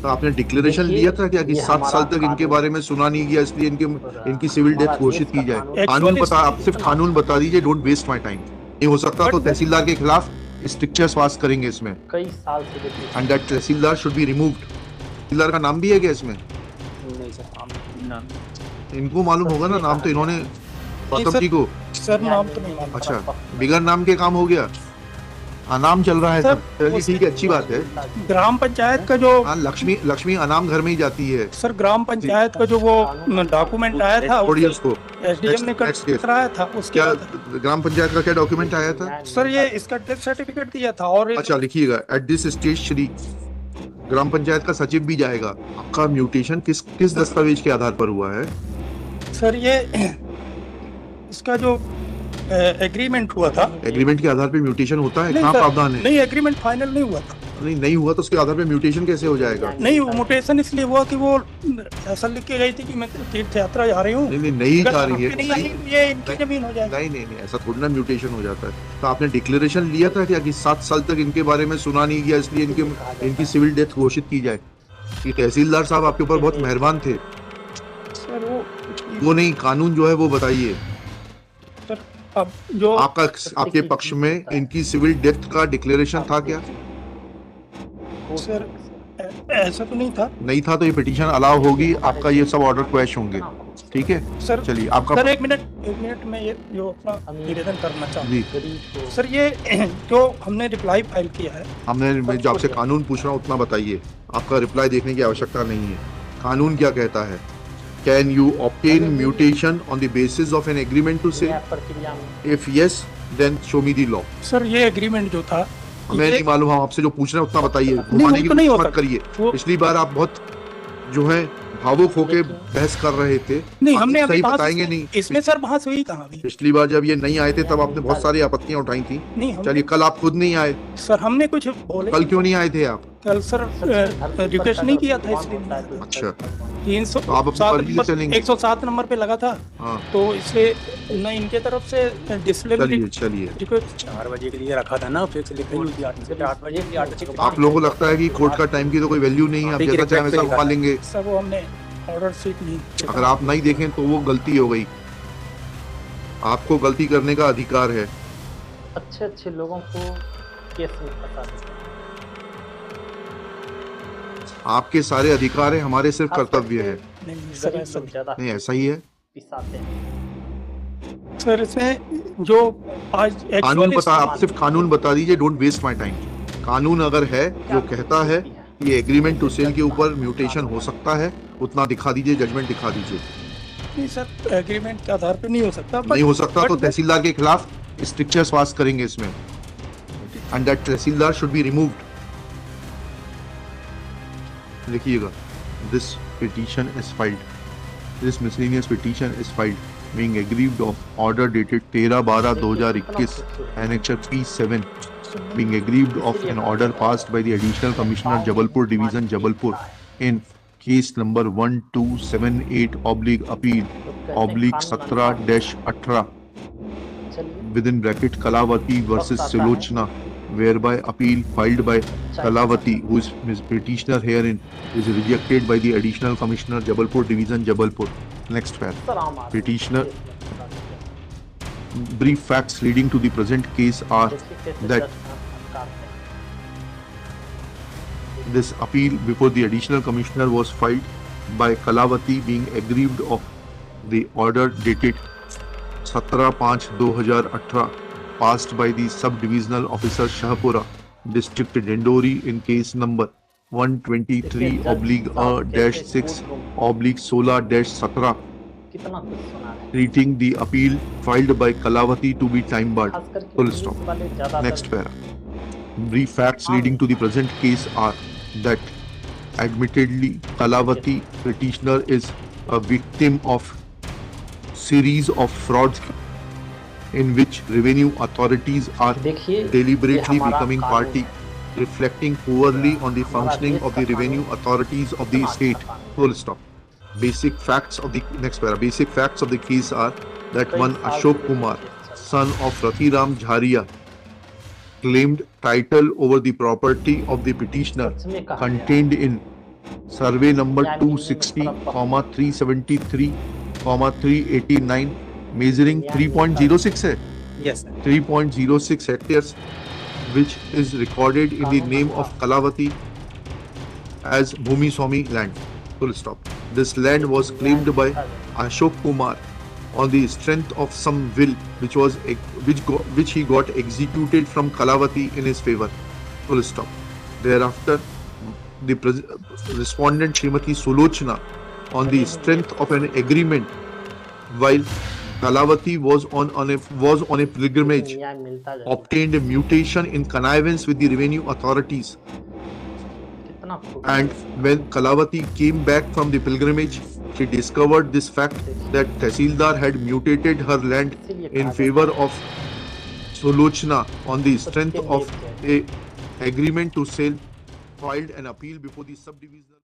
तो आपने डिक्लेरेशन लिया था क्या कि 7 साल तक इनके बारे में सुना नहीं गया, इसलिए इनकी सिविल डेथ घोषित की जाए? कानून Actually, बता, आप सिर्फ कानून बता दीजिए, डोंट वेस्ट माय टाइम। नहीं हो सकता तो तहसीलदार के खिलाफ स्ट्रिक्चर्स पास करेंगे इसमें, कई साल से and that tehsildar should be removed. Tehsildar का नाम भी है क्या इसमें? नहीं सर, इनको मालूम होगा ना, नाम तो इन्होंने गौतम जी को। सर नाम तो नहीं मालूम। अच्छा, बिगर नाम के काम हो गया, अनाम चल रहा है सर, सब। चलिए ठीक है, अच्छी बात है। ग्राम पंचायत का जो हाँ, लक्ष्मी अनाम घर में ही जाती है। सर ग्राम पंचायत का जो वो डॉक्यूमेंट आया था छोड़िए उसको। एसडीएम ने Next case. कराया था, उसके क्या बाद ग्राम पंचायत का क्या डॉक्यूमेंट आया था? सर ये इसका डेथ सर्टिफिकेट दिया था। और अच्छा, लिखिएगा, एट दिस स्टेज श्री ग्राम पंचायत का सचिव भी जाएगा। आपका म्यूटेशन किस दस्तावेज के आधार पर हुआ है? सर ये इसका जो एग्रीमेंट हुआ था। एग्रीमेंट के आधार पे म्यूटेशन होता है? नहीं कहाँ सर, प्रावधान है? नहीं एग्रीमेंट फाइनल नहीं हुआ था। नहीं हुआ तो उसके आधार पे म्यूटेशन कैसे हो जाएगा? नहीं, वो म्यूटेशन इसलिए हुआ कि वो ऐसा लिख के गई थी कि मैं तीर्थ यात्रा जा रही हूँ। नहीं जा रही है। नहीं आई, ये इनकी जमीन हो जाएगी। नहीं, ऐसा थोड़ी ना म्यूटेशन हो जाता है। तो आपने डिक्लेरेशन लिया था क्या कि 7 साल तक इनके बारे में सुना नहीं गया, इसलिए इनकी सिविल डेथ घोषित की जाए? कि तहसीलदार साहब आपके ऊपर बहुत मेहरबान थे। सर वो नहीं, कानून जो है वो बताइए। सर अब जो आपके पक्ष में इनकी सिविल डेथ का डिक्लेरेशन था क्या? सर ऐसा तो नहीं था। नहीं था तो ये पिटीशन अलाउ होगी, आपका ये सब ऑर्डर क्वैश होंगे। ठीक है सर, चलिए आपका। सर एक मिनट में ये जो अपना निवेदन करना चाहूँ जी, सर, ये जो हमने रिप्लाई फाइल किया है। मैं जो आपसे कानून पूछ रहा हूँ उतना बताइए, आपका रिप्लाई देखने की आवश्यकता नहीं है। कानून क्या कहता है? Can you obtain mutation on the basis of an agreement to sell? If yes then show me the law. Sir ये एग्रीमेंट जो था, हमें नहीं मालूम, हम आपसे जो पूछ रहे हैं उतना बताइए, नहीं, घुमाने की तो नहीं कोशिश होता। मत करिए। पिछली बार आप बहुत जो है भावुक होके बहस कर रहे थे। नहीं आप हमने अभी सही बहस बताएंगे नहीं। इसमें सर बहस हुई कहाँ अभी? पिछली बार जब ये नहीं आए थे तब आपने बहुत सारी आपत्तियां उठाई थी। नहीं चलिए, कल आप खुद नहीं आए। सर हमने कुछ बोले। कल क्यों नहीं आए थे आप? कल सर रिक्वेस्ट नहीं किया था इसलिए नहीं आया था। अच्छा, 307 तो आप अपनी मर्जी से चलेंगे। 107 नंबर पे लगा था। हाँ, तो इसलिए न इनके तरफ से चलिए। रिक्वेस्ट 4 बजे के लिए रखा था ना, फिक्स लिखी हुई थी 8 बजे के लिए 8 बजे। आप लोगों को लगता है कि कोर्ट का टाइम की तो कोई वैल्यू नहीं है, आप जैसा चाहे वैसा घुमा लेंगे। सर वो हमने ऑर्डर शीट नहीं। अगर आप नहीं देखें तो वो गलती हो गई। आपको गलती करने का अधिकार है। अच्छे लोगों को केस में फंसा देते हैं। आपके सारे अधिकार है, हमारे सिर्फ कर्तव्य है। नहीं सर ऐसा नहीं। ज्यादा नहीं, ऐसा ही है। पिसाते हैं। सर इसमें जो आज कानून बता, आप सिर्फ कानून बता दीजिए, डोंट वेस्ट माय टाइम। कानून अगर है जो कहता है ये एग्रीमेंट टू सेल के ऊपर म्यूटेशन हो सकता है, उतना दिखा दीजिए, जजमेंट दिखा दीजिए। नहीं सर, एग्रीमेंट के आधार पे नहीं हो सकता। नहीं हो सकता तो तहसीलदार के खिलाफ स्ट्रिक्चर्स पास करेंगे इसमें, and that tehsildar should be removed. लिखिएगा, this petition is filed, this miscellaneous petition is filed being aggrieved of order dated 13/12/2021 annexure P7 being aggrieved of an order passed by the additional commissioner Jabalpur division Jabalpur in case number 1278/appeal/17-18 within bracket Kalavati versus Silochna, whereby appeal filed by Kalavati, who is petitioner herein, is rejected by the additional commissioner Jabalpur division Jabalpur. Next pair. Petitioner. Brief facts leading to the present case are that this appeal before the additional commissioner was filed by Kalavati being aggrieved of the order dated 17/5/2018 passed by the sub-divisional officer Shahpura, district Dendori in case number 123/6/16-17 कितना कुछ सुना है। treating the appeal filed by Kalavati to be time barred. Full stop. Next para. Brief facts leading to the present case are that admittedly Kalavati petitioner is a victim of series of frauds in which revenue authorities are deliberately becoming party, reflecting poorly on the functioning of the revenue authorities of the state. Full stop. Basic facts of the next para. Basic facts of the case are that one Ashok Kumar, son of Rathiram Jharia, claimed title over the property of the petitioner contained in survey number क्या meaning 260, में थोड़ा 373, 389, measuring 3.06 है, Yes, sir. 3.06 hectares, which is recorded in the name of Kalavati as Bhumi Swami land. Full stop. This land was claimed by Ashok Kumar on the strength of some will which he got executed from Kalavati in his favor. Full stop. Thereafter, the respondent Srimati Sulochana, on the strength of an agreement while Kalavati was on a pilgrimage, न्याय मिलता जाए obtained a mutation in connivance with the revenue authorities. कितना खूब And when Kalavati came back from the pilgrimage, she discovered this fact that Tehsildar had mutated her land in favor of Sulochana on the strength of a agreement to sell, filed an appeal before the subdivisional